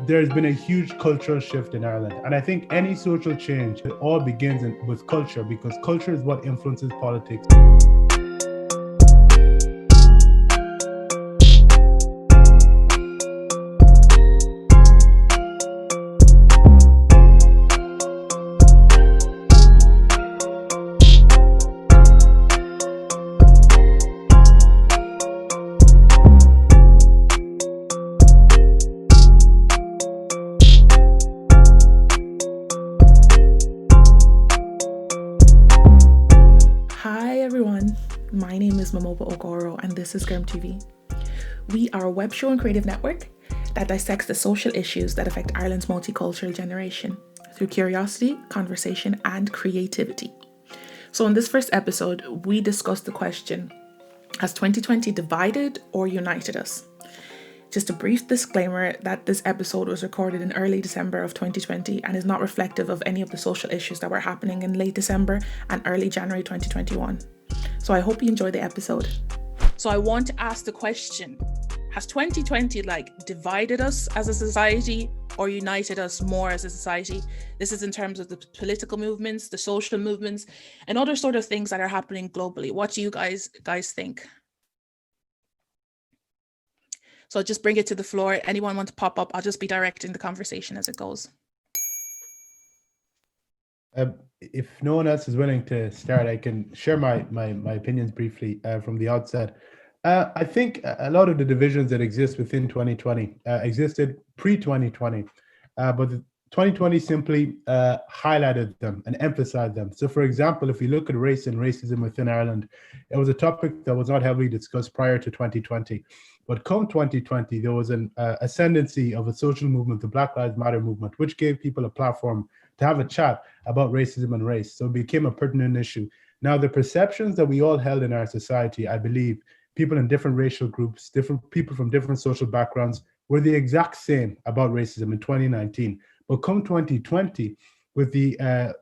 there's been a huge cultural shift in Ireland. And I think any social change, it all begins with culture, because culture is what influences politics. My name is Mamobo Ogoro, and this is Gorm TV. We are a web show and creative network that dissects the social issues that affect Ireland's multicultural generation through curiosity, conversation, and creativity. So in this first episode, we discussed the question, has 2020 divided or united us? Just a brief disclaimer that this episode was recorded in early December of 2020 and is not reflective of any of the social issues that were happening in late December and early January 2021. So I hope you enjoy the episode. So I want to ask the question, has 2020 divided us as a society or united us more as a society? This is in terms of the political movements, the social movements, and other sort of things that are happening globally. What do you guys think? So I'll just bring it to the floor. Anyone want to pop up? I'll just be directing the conversation as it goes. If no one else is willing to start, I can share my opinions briefly from the outset. I think a lot of the divisions that exist within 2020 existed pre-2020, but 2020 simply highlighted them and emphasized them. So, for example, if we look at race and racism within Ireland, it was a topic that was not heavily discussed prior to 2020. But come 2020, there was an ascendancy of a social movement, the Black Lives Matter movement, which gave people a platform to have a chat about racism and race. So it became a pertinent issue. Now, the perceptions that we all held in our society, I believe, people in different racial groups, different people from different social backgrounds, were the exact same about racism in 2019. But come 2020, with the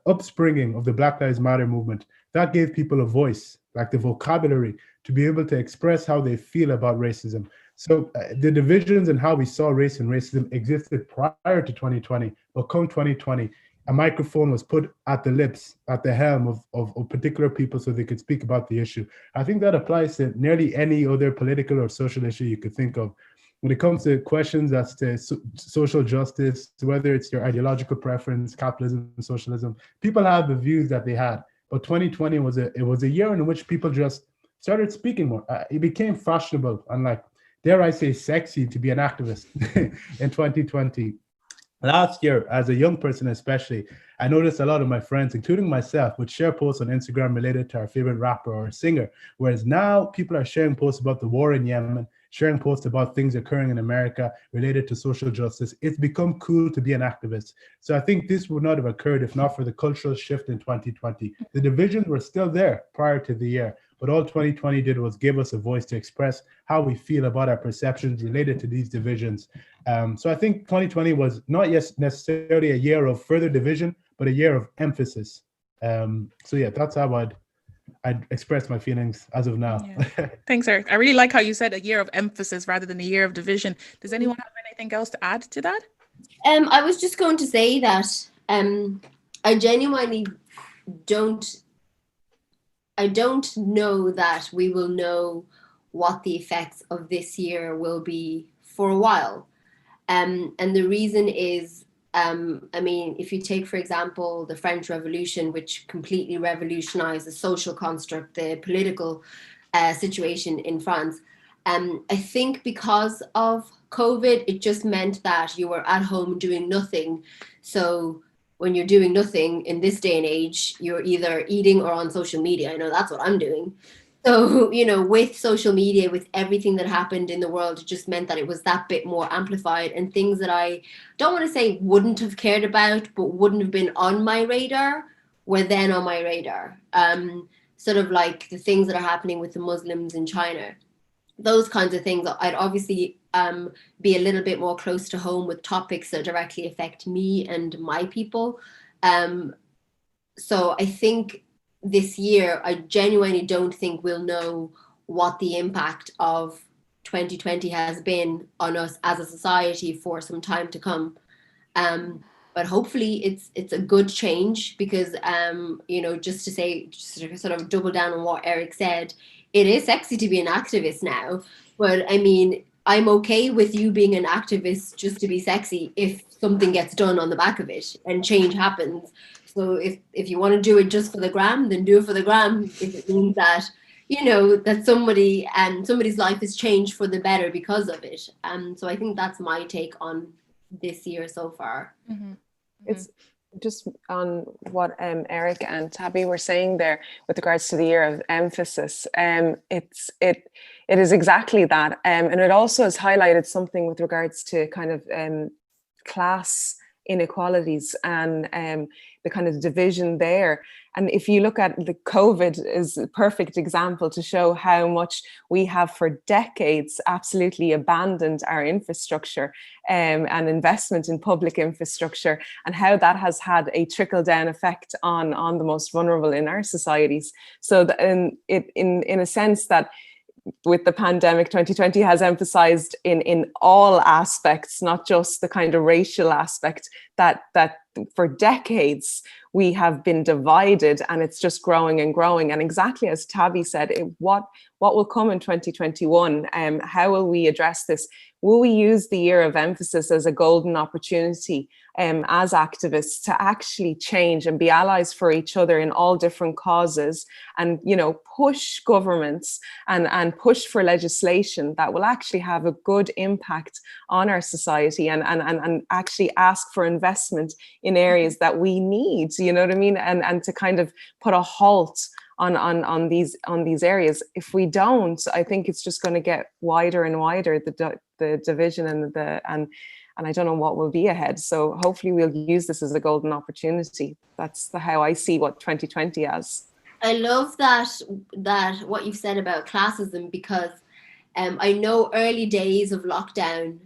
upspringing of the Black Lives Matter movement, that gave people a voice, like the vocabulary, to be able to express how they feel about racism. So the divisions and how we saw race and racism existed prior to 2020, but come 2020, a microphone was put at the lips, at the helm of particular people so they could speak about the issue. I think that applies to nearly any other political or social issue you could think of. When it comes to questions as to social justice, whether it's your ideological preference, capitalism, socialism, people have the views that they had. But 2020 was a year in which people just started speaking more. It became fashionable and dare I say, sexy to be an activist in 2020. Last year, as a young person especially, I noticed a lot of my friends, including myself, would share posts on Instagram related to our favorite rapper or singer, whereas now people are sharing posts about the war in Yemen, sharing posts about things occurring in America related to social justice. It's become cool to be an activist. So I think this would not have occurred if not for the cultural shift in 2020. The divisions were still there prior to the year, but all 2020 did was give us a voice to express how we feel about our perceptions related to these divisions. So I think 2020 was not necessarily a year of further division, but a year of emphasis. So yeah, that's how I'd express my feelings as of now. Yeah. Thanks, Eric. I really like how you said a year of emphasis rather than a year of division. Does anyone have anything else to add to that? I was just going to say that I genuinely don't know that we will know what the effects of this year will be for a while. And the reason is, if you take, for example, the French Revolution, which completely revolutionized the social construct, the political situation in France, I think because of COVID, it just meant that you were at home doing nothing. So when you're doing nothing in this day and age, you're either eating or on social media. I know that's what I'm doing. So, with social media, with everything that happened in the world, it just meant that it was that bit more amplified, and things that I don't want to say wouldn't have cared about, but wouldn't have been on my radar, were then on my radar. Sort of like the things that are happening with the Muslims in China. Those kinds of things, I'd obviously be a little bit more close to home with topics that directly affect me and my people. So I think this year, I genuinely don't think we'll know what the impact of 2020 has been on us as a society for some time to come. But hopefully it's a good change, because just to sort of double down on what Eric said, it is sexy to be an activist now. But I mean, I'm okay with you being an activist just to be sexy if something gets done on the back of it and change happens. So if you want to do it just for the gram, then do it for the gram. If it means that that somebody's life is changed for the better because of it. So I think that's my take on this year so far. Mm-hmm. It's just on what Eric and Tobi were saying there with regards to the year of emphasis. It is exactly that, and it also has highlighted something with regards to kind of class inequalities and the kind of division there. And if you look at the COVID is a perfect example to show how much we have for decades absolutely abandoned our infrastructure and investment in public infrastructure, and how that has had a trickle down effect on the most vulnerable in our societies. So in a sense that with the pandemic, 2020 has emphasized in all aspects, not just the kind of racial aspect, that for decades we have been divided, and it's just growing and growing. And exactly as Tobi said, what will come in 2021? How will we address this? Will we use the year of emphasis as a golden opportunity as activists to actually change and be allies for each other in all different causes, and push governments and push for legislation that will actually have a good impact on our society, and actually ask for investment in areas that we need, you know what I mean, and to kind of put a halt on these areas. If we don't, I think it's just going to get wider and wider, the division and I don't know what will be ahead. So hopefully we'll use this as a golden opportunity. That's how I see what 2020 as. I love that what you've said about classism, because I know early days of lockdown,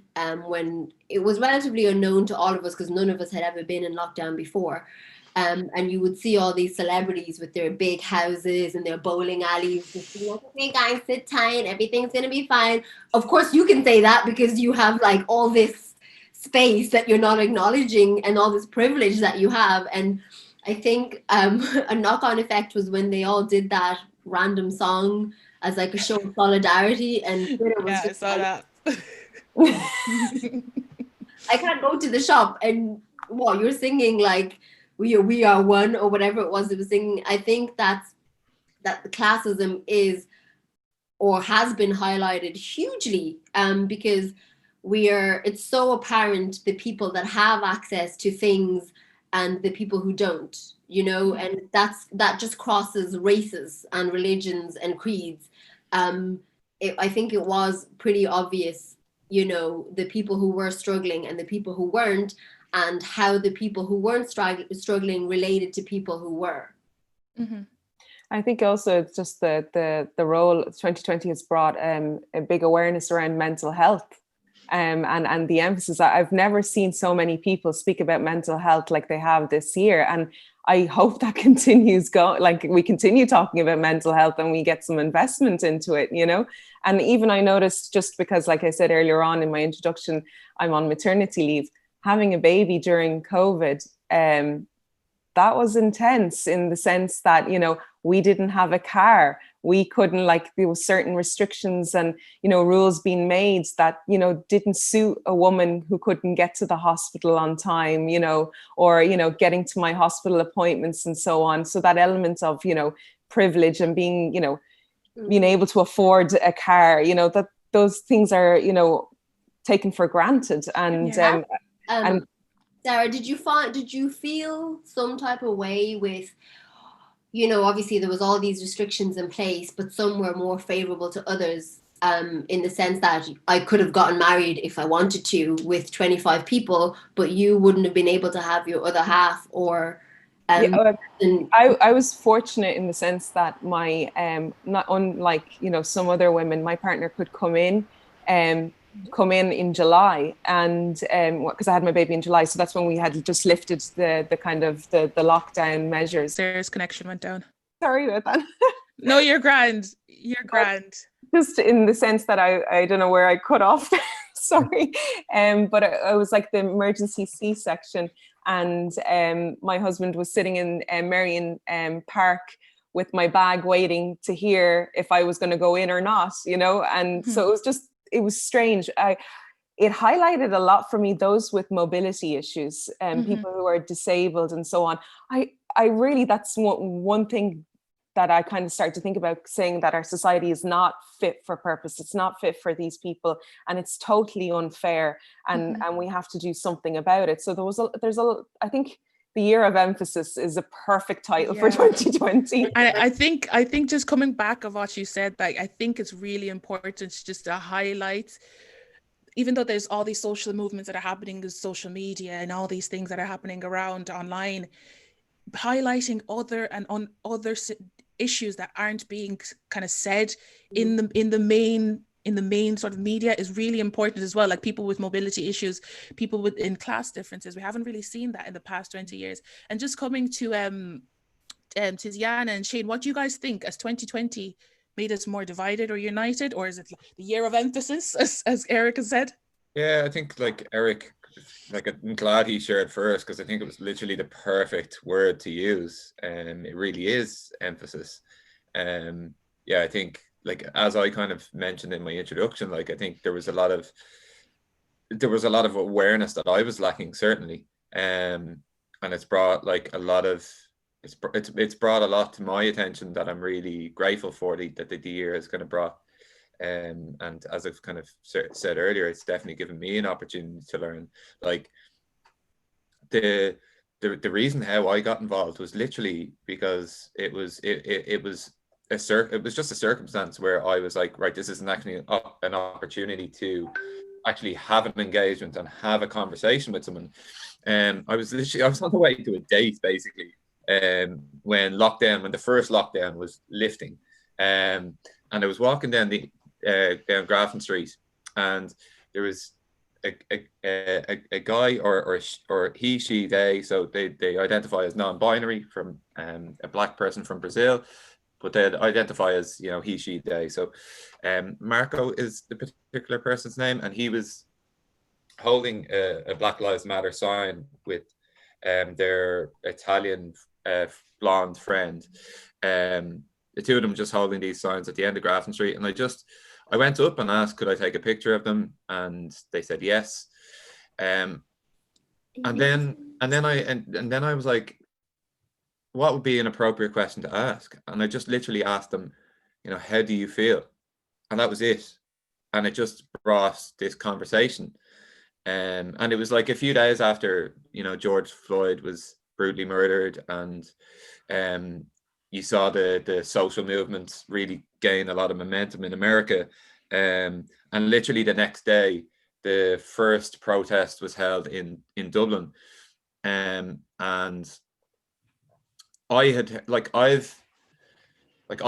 when it was relatively unknown to all of us, because none of us had ever been in lockdown before. And you would see all these celebrities with their big houses and their bowling alleys, just being like, "Okay, guys, sit tight, everything's gonna be fine." Of course, you can say that because you have like all this space that you're not acknowledging and all this privilege that you have. And I think a knock-on effect was when they all did that random song as like a show of solidarity, and Twitter was just I saw like, that. I can't go to the shop, and what you're singing like we are one, or whatever it was it was singing. I think that the classism is or has been highlighted hugely, because it's so apparent the people that have access to things and the people who don't, and that just crosses races and religions and creeds. I think it was pretty obvious, the people who were struggling and the people who weren't, and how the people who weren't struggling related to people who were. Mm-hmm. I think also it's just the role 2020 has brought a big awareness around mental health. And the emphasis. I've never seen so many people speak about mental health like they have this year, and I hope that continues like we continue talking about mental health and we get some investment into it, And even I noticed, just because, like I said earlier on in my introduction, I'm on maternity leave, having a baby during COVID, that was intense in the sense that, we didn't have a car. We couldn't, there were certain restrictions and, rules being made that, didn't suit a woman who couldn't get to the hospital on time, or, getting to my hospital appointments and so on. So that element of, privilege and being, being able to afford a car, that those things are, taken for granted. And, and Sarah, did you feel some type of way with, obviously there was all these restrictions in place, but some were more favorable to others, in the sense that I could have gotten married if I wanted to with 25 people, but you wouldn't have been able to have your other half, or I was fortunate in the sense that my not unlike some other women, my partner could come in July, and because I had my baby in July, so that's when we had just lifted the kind of the lockdown measures. Sarah's connection went down. Sorry about that. No, you're grand. You're grand. just in the sense that I don't know where I cut off. Sorry. But I was like the emergency C-section, and my husband was sitting in Merrion Park with my bag waiting to hear if I was going to go in or not, you know? And so it was strange. It highlighted a lot for me, those with mobility issues and people who are disabled and so on. I really, that's one thing that I kind of start to think about, saying that our society is not fit for purpose. It's not fit for these people, and it's totally unfair, and we have to do something about it. So I think the year of emphasis is a perfect title for 2020. I think just coming back of what you said, like, I think it's really important just to highlight, even though there's all these social movements that are happening in social media and all these things that are happening around online, highlighting other issues that aren't being kind of said in the main sort of media is really important as well. Like people with mobility issues, people in class differences. We haven't really seen that in the past 20 years. And just coming to Tiziana and Shane, what do you guys think? As 2020 made us more divided or united, or is it the year of emphasis, as Eric has said? Yeah, I think like Eric, like I'm glad he shared first, because I think it was literally the perfect word to use, and it really is emphasis. Yeah, I think, like, as I kind of mentioned in my introduction, like I think there was a lot of awareness that I was lacking, certainly, and it's brought like a lot of it's brought a lot to my attention that I'm really grateful for that the year has kind of brought. And as I've kind of said earlier, it's definitely given me an opportunity to learn. Like the reason how I got involved was literally because it was just a circumstance where I was like, right, this isn't actually an opportunity to actually have an engagement and have a conversation with someone. I was on the way to a date basically, when the first lockdown was lifting, and I was walking down down Grafton Street, and there was a guy or he, she, they, so they identify as non-binary, from a black person from Brazil, but they identify as, you know, he, she, they. So Marco is the particular person's name, and he was holding a Black Lives Matter sign with their Italian blonde friend. The two of them just holding these signs at the end of Grafton Street, and I went up and asked, could I take a picture of them, and they said yes. And then I was like, what would be an appropriate question to ask? And I just literally asked them, you know, how do you feel? And that was it. And it just brought this conversation. And it was like a few days after, you know, George Floyd was brutally murdered, and you saw the social movements really gain a lot of momentum in America. And literally the next day, the first protest was held in Dublin. And I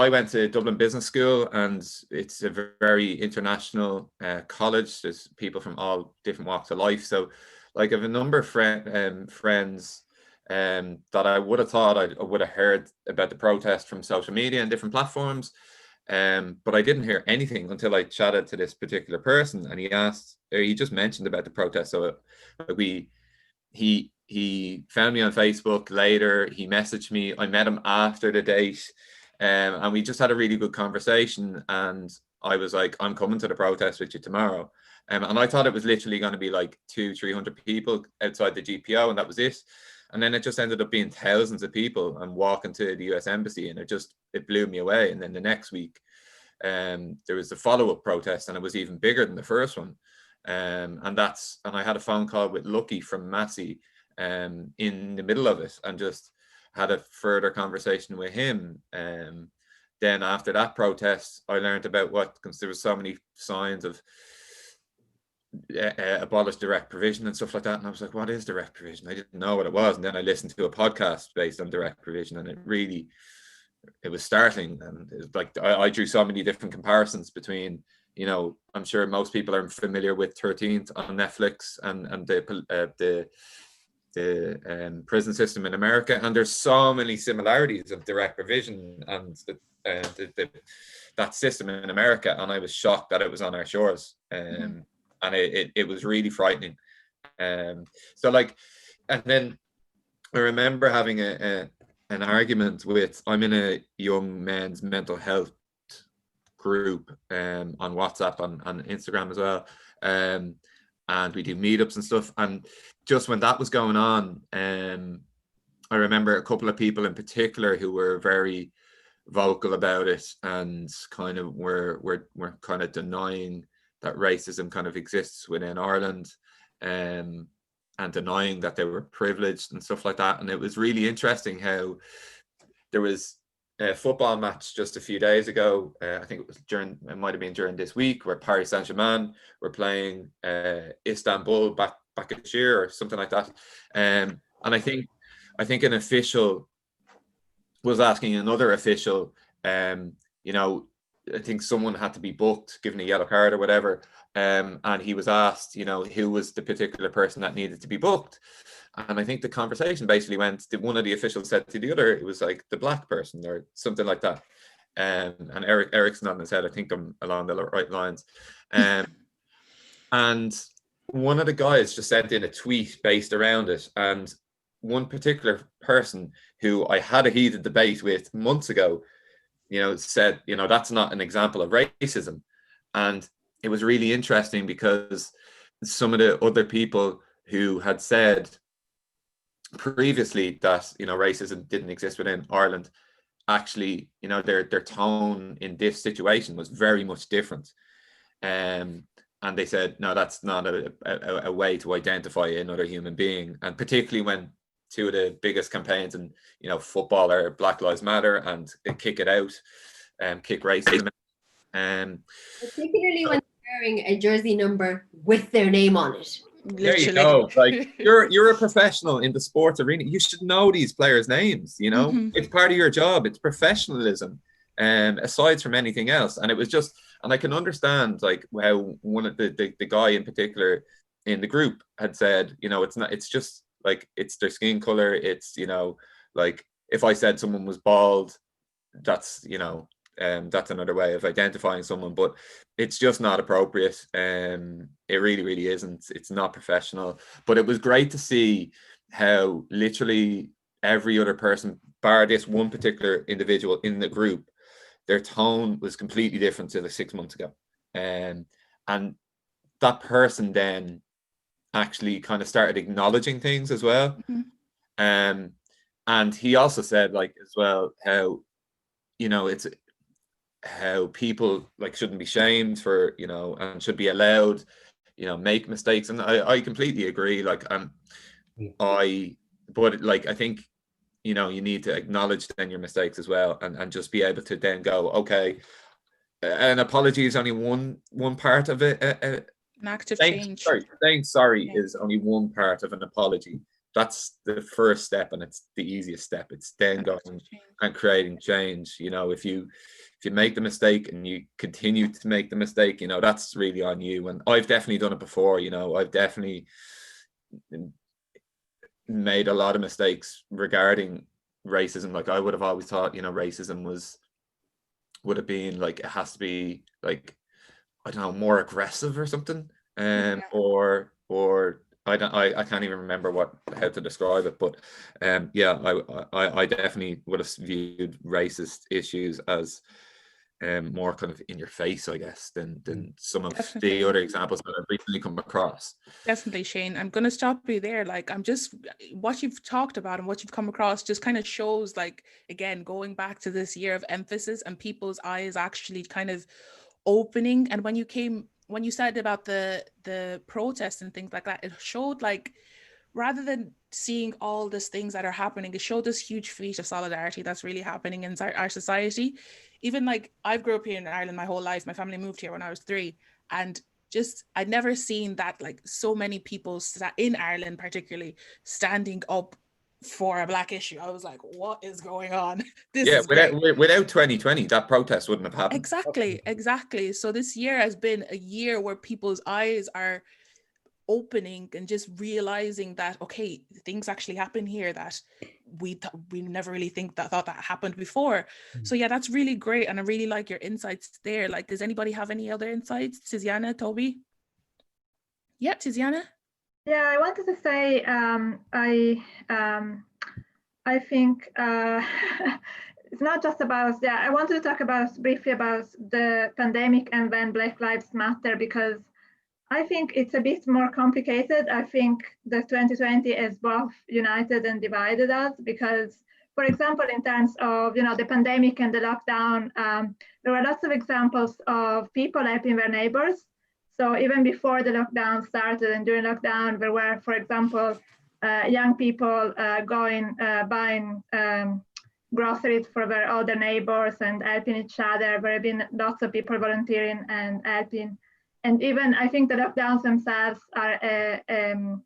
went to Dublin Business School, and it's a very international college. There's people from all different walks of life. So like I have a number of friends that I would have thought I would have heard about the protest from social media and different platforms. But I didn't hear anything until I chatted to this particular person, and he just mentioned about the protest. So he found me on Facebook later. He messaged me. I met him after the date, and we just had a really good conversation. And I was like, I'm coming to the protest with you tomorrow. And I thought it was literally going to be like 200-300 people outside the GPO, and that was it. And then it just ended up being thousands of people and walking to the US Embassy, and it blew me away. And then the next week, there was a follow-up protest, and it was even bigger than the first one. And I had a phone call with Lucky from Massey in the middle of it, and just had a further conversation with him. Then after that protest, I learned about because there was so many signs of abolish direct provision and stuff like that, and I was like, what is direct provision? I didn't know what it was. And then I listened to a podcast based on direct provision, and it was startling. And it was like I drew so many different comparisons between, you know, I'm sure most people are familiar with 13th on Netflix, and prison system in America, and there's so many similarities of direct provision and that system in America, and I was shocked that it was on our shores, and it was really frightening. So like, and then I remember having an argument with, I'm in a young men's mental health group on WhatsApp, on Instagram as well, and we do meetups and stuff. And just when that was going on, I remember a couple of people in particular who were very vocal about it and kind of were kind of denying that racism kind of exists within Ireland, and denying that they were privileged and stuff like that. And it was really interesting how there was a football match just a few days ago. I think it might have been during this week, where Paris Saint-Germain were playing Istanbul Başakşehir or something like that. And I think an official was asking another official, you know, I think someone had to be booked, given a yellow card or whatever. And he was asked, you know, who was the particular person that needed to be booked. And I think the conversation basically went, one of the officials said to the other, it was like the black person or something like that. And Eric's nodding his head. I think I'm along the right lines. And one of the guys just sent in a tweet based around it. And one particular person who I had a heated debate with months ago, you know, said, you know, that's not an example of racism. And it was really interesting because some of the other people who had said previously that, you know, racism didn't exist within Ireland, actually, you know, their tone in this situation was very much different. And they said, no, that's not a way to identify another human being. And particularly when two of the biggest campaigns in, you know, football are Black Lives Matter and Kick It Out, Kick Racism. Particularly when they're wearing a jersey number with their name on it. There you go. Like, you're a professional in the sports arena. You should know these players' names, you know. It's part of your job. It's professionalism, aside from anything else. And it was just, and I can understand like how one of the guy in particular in the group had said, you know, it's just like, it's their skin color. It's, you know, like if I said someone was bald, that's, you know, that's another way of identifying someone, but it's just not appropriate. It really, really isn't. It's not professional. But it was great to see how literally every other person, bar this one particular individual in the group, their tone was completely different to 6 months ago. And that person then actually kind of started acknowledging things as well. And he also said, like, as well, how, you know, it's how people like shouldn't be shamed for, you know, and should be allowed, you know, make mistakes. And I completely agree. Like, but like, I think, you know, you need to acknowledge then your mistakes as well, and just be able to then go, okay, an apology is only one part of it. An act of change. Saying sorry is only one part of an apology. That's the first step, and it's the easiest step. It's then going and creating change. You know, if you make the mistake and you continue to make the mistake, you know, that's really on you. And I've definitely done it before. You know, I've definitely made a lot of mistakes regarding racism. Like, I would have always thought, you know, racism would have been like, it has to be like, I don't know, more aggressive or something, or I can't even remember how to describe it, but yeah, I definitely would have viewed racist issues as more kind of in your face, I guess, than some of the other examples that I've recently come across. Definitely, Shane. I'm going to stop you there. Like, I'm just, what you've talked about and what you've come across just kind of shows, like, again, going back to this year of emphasis and people's eyes actually kind of opening. And when you said about the protests and things like that, it showed, like, rather than seeing all these things that are happening, it showed this huge feat of solidarity that's really happening in our society. Even like, I've grew up here in Ireland my whole life. My family moved here when I was 3, and just, I'd never seen that, like, so many people in Ireland particularly standing up for a Black issue. I was like, what is going on? Without 2020, that protest wouldn't have happened. Exactly. So this year has been a year where people's eyes are opening and just realizing that, okay, things actually happen here that we never really thought that happened before. So yeah, that's really great, and I really like your insights there. Like, does anybody have any other insights? Tiziana, Tobi? Yeah, Tiziana? Yeah, I wanted to say I think it's not just about, I wanted to talk briefly about the pandemic and then Black Lives Matter, because I think it's a bit more complicated. I think the 2020 has both united and divided us, because, for example, in terms of the pandemic and the lockdown, there were lots of examples of people helping their neighbors. So even before the lockdown started and during lockdown, there were, for example, young people buying groceries for their other neighbors and helping each other. There have been lots of people volunteering and helping. And even I think the lockdowns themselves are an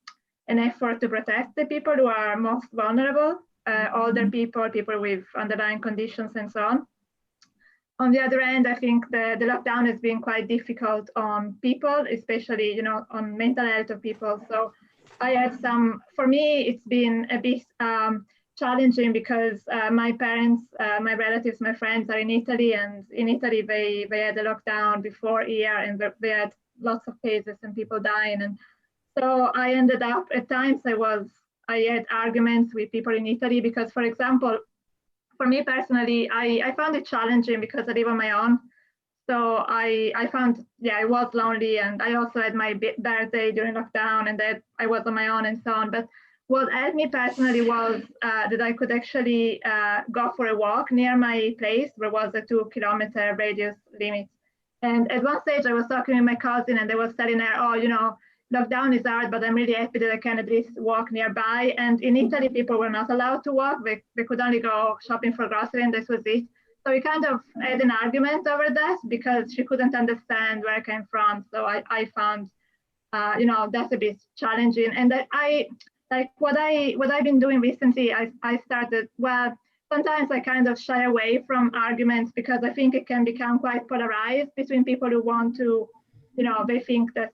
effort to protect the people who are most vulnerable, older people, people with underlying conditions and so on. On the other end, I think the lockdown has been quite difficult on people, especially, on mental health of people. So I had for me, it's been a bit challenging, because my parents, my relatives, my friends are in Italy, and in Italy, they had a lockdown before here, and they had lots of cases and people dying. And so I ended up, at times I had arguments with people in Italy, because, for example, for me personally, I found it challenging because I live on my own. So I found, I was lonely, and I also had my birthday during lockdown, and that I was on my own and so on. But what helped me personally was that I could actually go for a walk near my place. There was a 2-kilometer radius limit. And at one stage I was talking with my cousin, and they was telling her, oh, lockdown is hard, but I'm really happy that I can at least walk nearby. And in Italy, people were not allowed to walk. They could only go shopping for groceries, and this was it. So we kind of had an argument over that, because she couldn't understand where I came from. So I found, that's a bit challenging. And that what I've been doing recently, I started, sometimes I kind of shy away from arguments, because I think it can become quite polarized between people who want to, they think that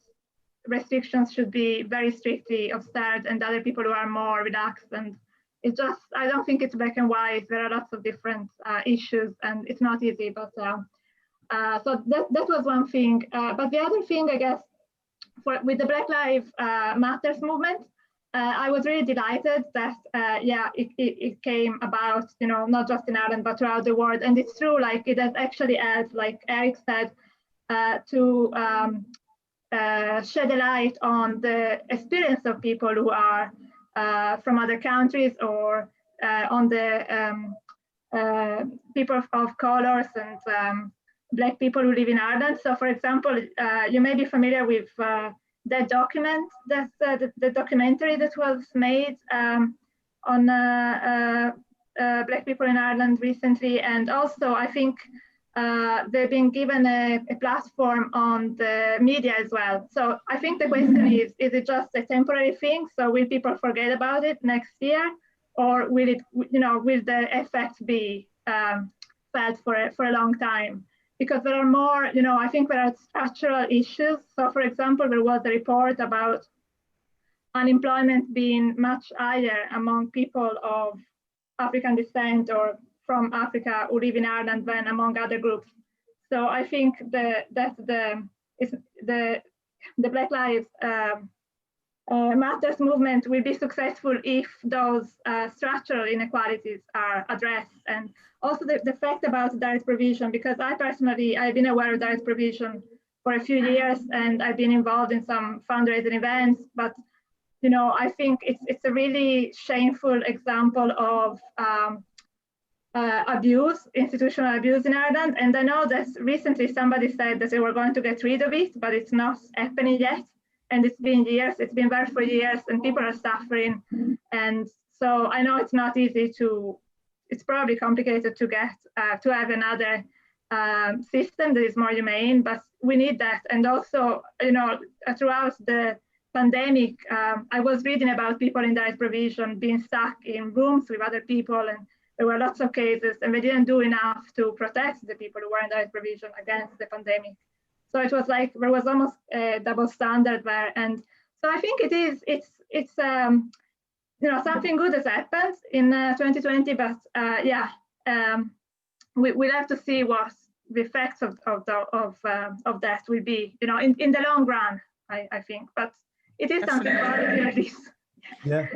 restrictions should be very strictly observed, and other people who are more relaxed. And it's just, I don't think it's black and white. There are lots of different issues, and it's not easy. But so that was one thing. But the other thing, I guess, with the Black Lives Matters movement, I was really delighted that it came about, not just in Ireland but throughout the world. And it's true, like, it has actually helped, like Eric said, to shed a light on the experience of people who are from other countries, or on the people of colors and Black people who live in Ireland. So, for example, you may be familiar with the documentary that was made on Black people in Ireland recently. And also, I think they've been given a platform on the media as well. So I think the question is it just a temporary thing? So will people forget about it next year, or will it, will the effect be felt for a long time? Because there are more, I think there are structural issues. So, for example, there was a report about unemployment being much higher among people of African descent or from Africa who live in Ireland than among other groups. So I think that the Black Lives Matters movement will be successful if those structural inequalities are addressed. And also the fact about direct provision, because I've been aware of direct provision for a few years, and I've been involved in some fundraising events, but I think it's a really shameful example of abuse, institutional abuse in Ireland. And I know that recently somebody said that they were going to get rid of it, but it's not happening yet. And it's been years, it's been there for years, and people are suffering. And so I know it's not easy it's probably complicated to get, to have another system that is more humane, but we need that. And also, throughout the pandemic, I was reading about people in direct provision being stuck in rooms with other people, and there were lots of cases, and they didn't do enough to protect the people who were in direct provision against the pandemic. So it was like there was almost a double standard there. And So I think it's something good has happened in 2020, but we'll have to see what the effects of that will be, in the long run, I think. But it is something positive at least. Yeah,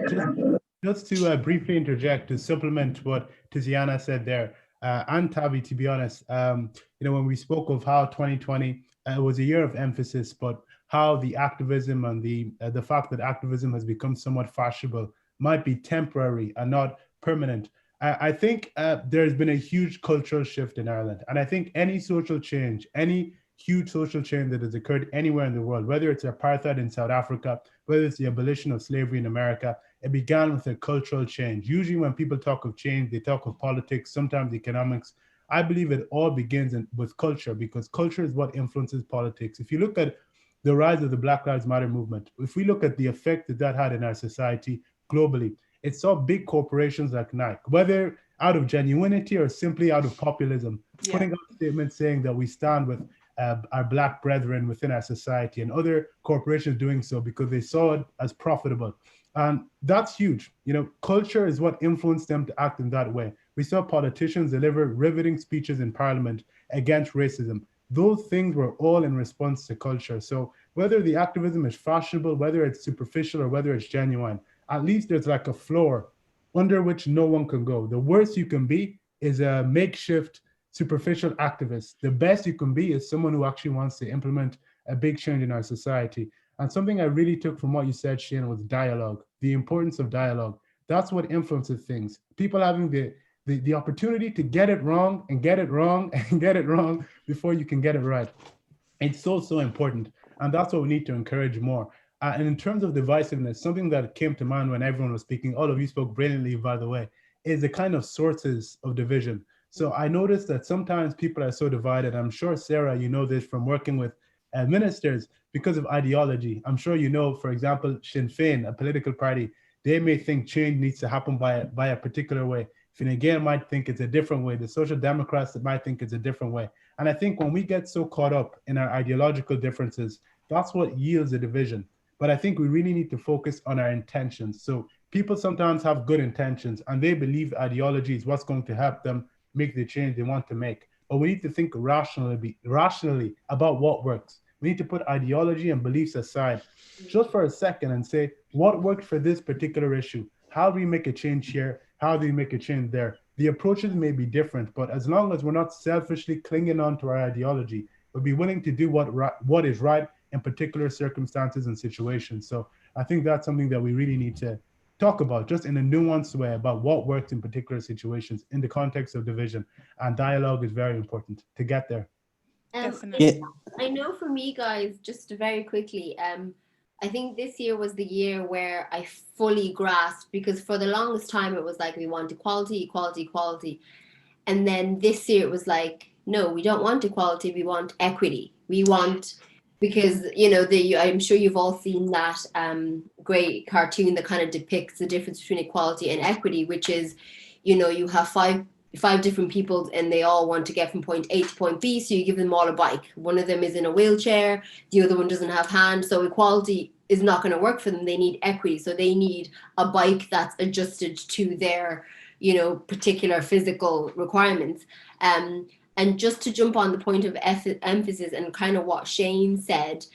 just to briefly interject to supplement what Tiziana said there, and Tobi, to be honest, when we spoke of how 2020 was a year of emphasis, but how the activism and the fact that activism has become somewhat fashionable might be temporary and not permanent. I think there's been a huge cultural shift in Ireland. And I think any social change, any huge social change that has occurred anywhere in the world, whether it's apartheid in South Africa, whether it's the abolition of slavery in America, it began with a cultural change. Usually when people talk of change, they talk of politics, sometimes economics. I believe it all begins with culture, because culture is what influences politics. If you look at the rise of the Black Lives Matter movement, if we look at the effect that had in our society globally, it saw big corporations like Nike, whether out of genuinity or simply out of populism, putting out statements saying that we stand with our Black brethren within our society, and other corporations doing so because they saw it as profitable. And that's huge. Culture is what influenced them to act in that way. We saw politicians deliver riveting speeches in Parliament against racism. Those things were all in response to culture. So whether the activism is fashionable, whether it's superficial, or whether it's genuine, at least there's like a floor under which no one can go. The worst you can be is a makeshift, superficial activist. The best you can be is someone who actually wants to implement a big change in our society. And something I really took from what you said, Shane, was dialogue, the importance of dialogue. That's what influences things. People having the opportunity to get it wrong and get it wrong and get it wrong before you can get it right. It's so important. And that's what we need to encourage more. And in terms of divisiveness, something that came to mind when everyone was speaking, all of you spoke brilliantly, by the way, is the kind of sources of division. So I noticed that sometimes people are so divided. I'm sure, Sarah, you know this from working with ministers, because of ideology. I'm sure you know, for example, Sinn Féin, a political party, they may think change needs to happen by a particular way. Fine Gael might think it's a different way. The Social Democrats might think it's a different way. And I think when we get so caught up in our ideological differences, that's what yields a division. But I think we really need to focus on our intentions. So people sometimes have good intentions and they believe ideology is what's going to help them make the change they want to make. But we need to think rationally about what works. We need to put ideology and beliefs aside just for a second and say, what worked for this particular issue? How do we make a change here? How do we make a change there? The approaches may be different, but as long as we're not selfishly clinging on to our ideology, we'll be willing to do what is right in particular circumstances and situations. So I think that's something that we really need to talk about, just in a nuanced way, about what works in particular situations in the context of division. And dialogue is very important to get there. I know for me, guys, just very quickly, I think this year was the year where I fully grasped, because for the longest time it was like we want equality, equality, equality. And then this year it was like, no, we don't want equality, we want equity. We want, because, I'm sure you've all seen that great cartoon that kind of depicts the difference between equality and equity, which is, you have five different people and they all want to get from point A to point B, so you give them all a bike. One of them is in a wheelchair, the other one doesn't have hands, so equality is not going to work for them. They need equity, so they need a bike that's adjusted to their particular physical requirements. And just to jump on the point of emphasis and kind of what Shane said,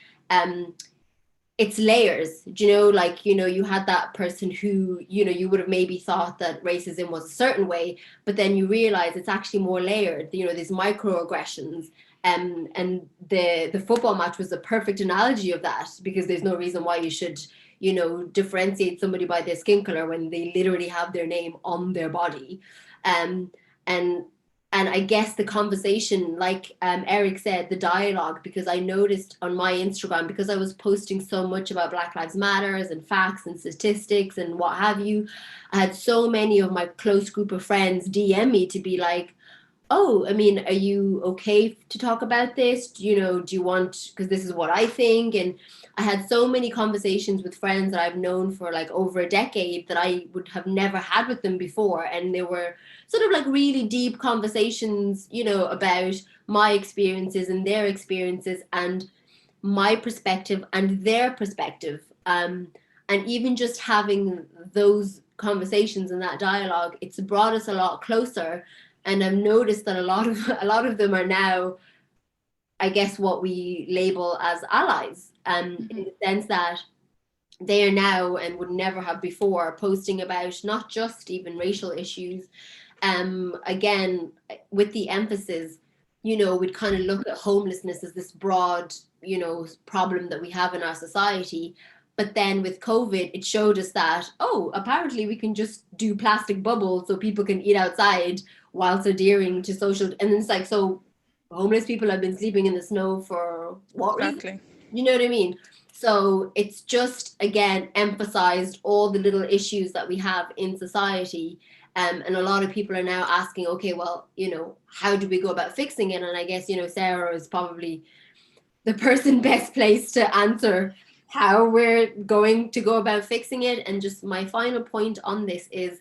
it's layers. You had that person who, you would have maybe thought that racism was a certain way, but then you realize it's actually more layered. There's microaggressions. And the football match was the perfect analogy of that, because there's no reason why you should, differentiate somebody by their skin color when they literally have their name on their body. And I guess the conversation, like Eric said, the dialogue, because I noticed on my Instagram, because I was posting so much about Black Lives Matters and facts and statistics and what have you, I had so many of my close group of friends DM me to be like, oh, I mean, are you okay to talk about this? Do you want, because this is what I think. And I had so many conversations with friends that I've known for like over a decade that I would have never had with them before. And they were sort of like really deep conversations, about my experiences and their experiences and my perspective and their perspective. And even just having those conversations and that dialogue, it's brought us a lot closer. And I've noticed that a lot of them are now, I guess, what we label as allies, in the sense that they are now, and would never have before, posting about not just even racial issues. Again, with the emphasis, we'd kind of look at homelessness as this broad, problem that we have in our society. But then with COVID, it showed us that, apparently we can just do plastic bubbles so people can eat outside whilst adhering to social. And it's like, so homeless people have been sleeping in the snow for what reason? You know what I mean? So it's just, again, emphasized all the little issues that we have in society. And a lot of people are now asking, okay, well, how do we go about fixing it? And I guess, Sarah is probably the person best placed to answer how we're going to go about fixing it. And just my final point on this is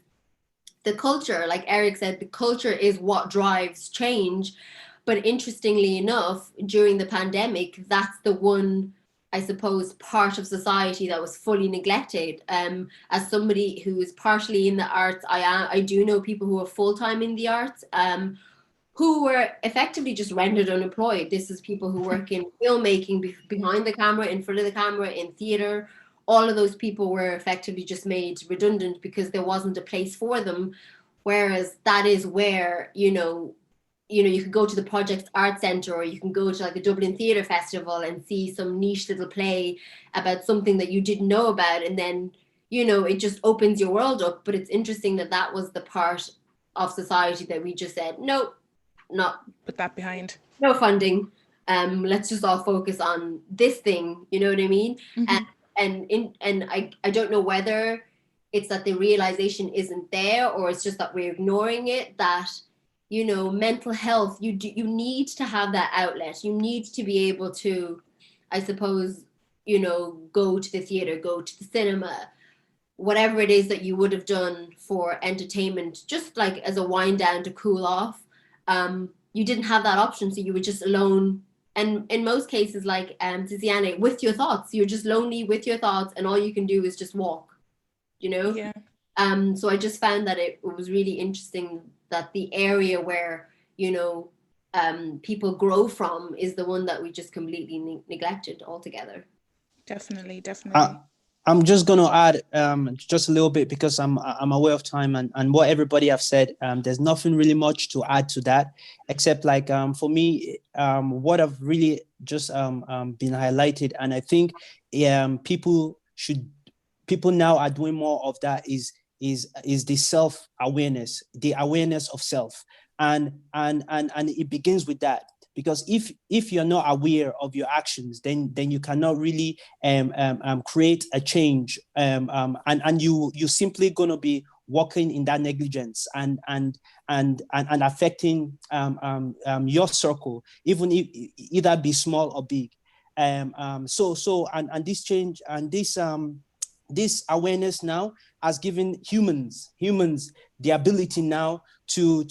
the culture. Like Eric said, the culture is what drives change. But interestingly enough, during the pandemic, that's the one, I suppose, part of society that was fully neglected. As somebody who is partially in the arts, I do know people who are full-time in the arts, who were effectively just rendered unemployed. This is people who work in filmmaking, behind the camera, in front of the camera, in theater. All of those people were effectively just made redundant because there wasn't a place for them. Whereas that is where, you could go to the Project Art Centre, or you can go to like the Dublin Theatre Festival and see some niche little play about something that you didn't know about. And then, it just opens your world up. But it's interesting that was the part of society that we just said, no, not put that behind. No funding. Let's just all focus on this thing. You know what I mean? And I don't know whether it's that the realization isn't there, or it's just that we're ignoring it, that, mental health, you need to have that outlet. You need to be able to, I suppose, go to the theater, go to the cinema, whatever it is that you would have done for entertainment, just like as a wind down to cool off. You didn't have that option, so you were just alone. And in most cases, like Tiziana, with your thoughts, you're just lonely with your thoughts, and all you can do is just walk, Yeah. So I just found that it was really interesting that the area where, people grow from is the one that we just completely neglected altogether. Definitely. I'm just going to add just a little bit, because I'm aware of time, and what everybody have said. There's nothing really much to add to that, except like for me, what I've really just been highlighted, and I think people now are doing more of that, is the self-awareness, the awareness of self, and it begins with that. Because if you're not aware of your actions, then you cannot really create a change, and you simply gonna be walking in that negligence and affecting your circle, even if either be small or big. So this change and this awareness now has given humans the ability now to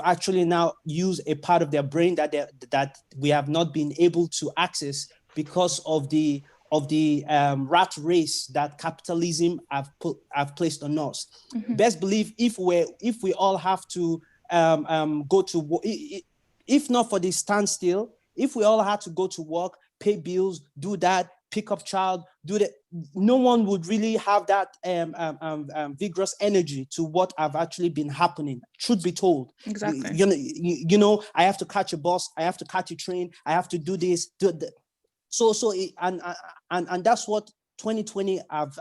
actually now use a part of their brain that we have not been able to access because of the rat race that capitalism have placed on us. Best believe if we all have to go to, if not for the standstill, if we all had to go to work, pay bills, do that, pick up child, do that, no one would really have that vigorous energy to what have actually been happening. Truth be told, Exactly. You know, I have to catch a bus, I have to catch a train, I have to do this, do that. And that's what 2020 have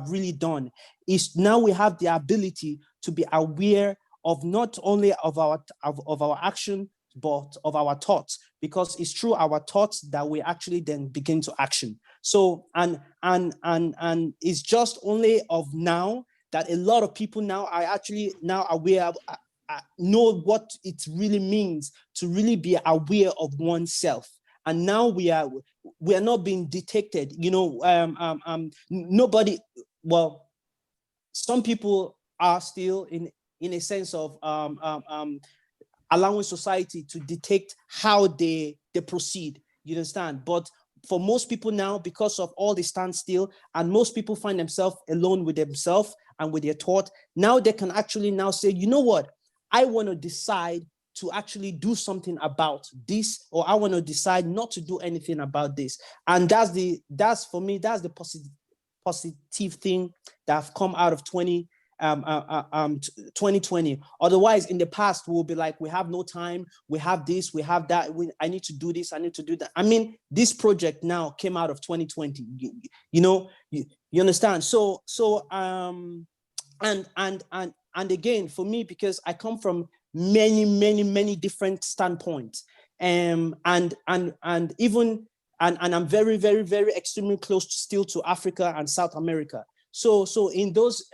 really done. Is now we have the ability to be aware of not only of our action, but of our thoughts, because it's through our thoughts that we actually then begin to action. So and it's just only of now that a lot of people now are actually now aware of, know what it really means to really be aware of oneself. And now we are not being detected. You know, nobody. Well, some people are still in a sense of allowing society to detect how they proceed. You understand? But for most people now, because of all the standstill, and most people find themselves alone with themselves and with their thought, now they can actually now say, you know what, I want to decide to actually do something about this, or I want to decide not to do anything about this. And that's for me, that's the positive thing that have come out of 2020. Otherwise, in the past, we'll be like, we have no time, we have this, we have that, I need to do this, I need to do that. I mean, this project now came out of 2020. You understand? And again, for me, because I come from many different standpoints, and I'm very extremely close still to Africa and South America. So in those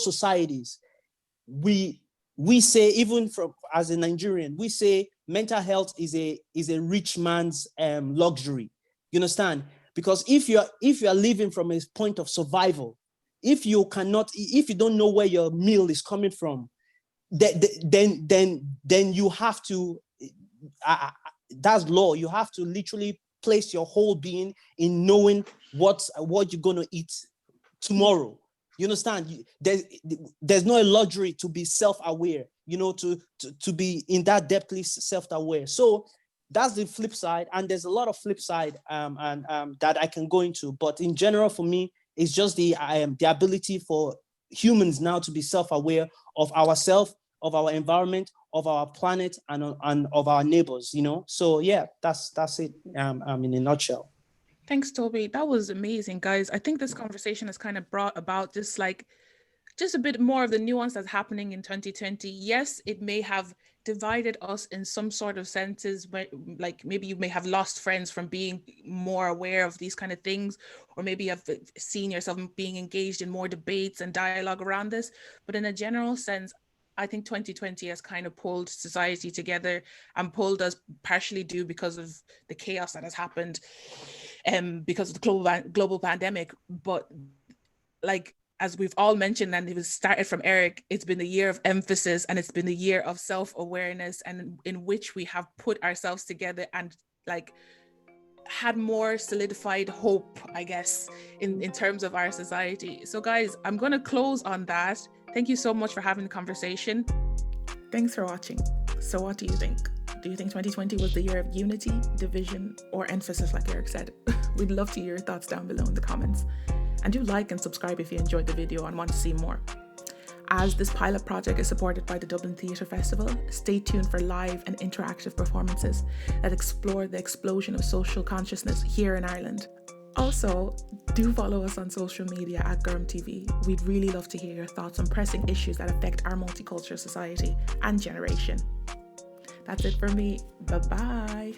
societies, we say, even from as a Nigerian, we say mental health is a rich man's luxury. You understand? Because if you are living from a point of survival, if you don't know where your meal is coming from, then you have to, that's law. You have to literally place your whole being in knowing what you're going to eat tomorrow. You understand? There's no luxury to be self-aware, to be in that depthly self-aware. So that's the flip side. And there's a lot of flip side that I can go into. But in general, for me, it's just the ability for humans now to be self-aware of ourselves, of our environment, of our planet, and of our neighbors, So yeah, that's it in a nutshell. Thanks, Tobi. That was amazing, guys. I think this conversation has kind of brought about just a bit more of the nuance that's happening in 2020. Yes, it may have divided us in some sort of senses, like maybe you may have lost friends from being more aware of these kind of things, or maybe you've seen yourself being engaged in more debates and dialogue around this. But in a general sense, I think 2020 has kind of pulled society together, and pulled us partially due because of the chaos that has happened, because of the global pandemic. But like, as we've all mentioned, and it was started from Eric, it's been a year of emphasis, and it's been a year of self-awareness, and in which we have put ourselves together and like had more solidified hope, I guess, in terms of our society. So guys, I'm going to close on that. Thank you so much for having the conversation. Thanks for watching. So what do you think? Do you think 2020 was the year of unity, division, or emphasis, like Eric said? We'd love to hear your thoughts down below in the comments. And do like and subscribe if you enjoyed the video and want to see more. As this pilot project is supported by the Dublin Theatre Festival, stay tuned for live and interactive performances that explore the explosion of social consciousness here in Ireland. Also, do follow us on social media at Gorm TV. We'd really love to hear your thoughts on pressing issues that affect our multicultural society and generation. That's it for me. Bye-bye.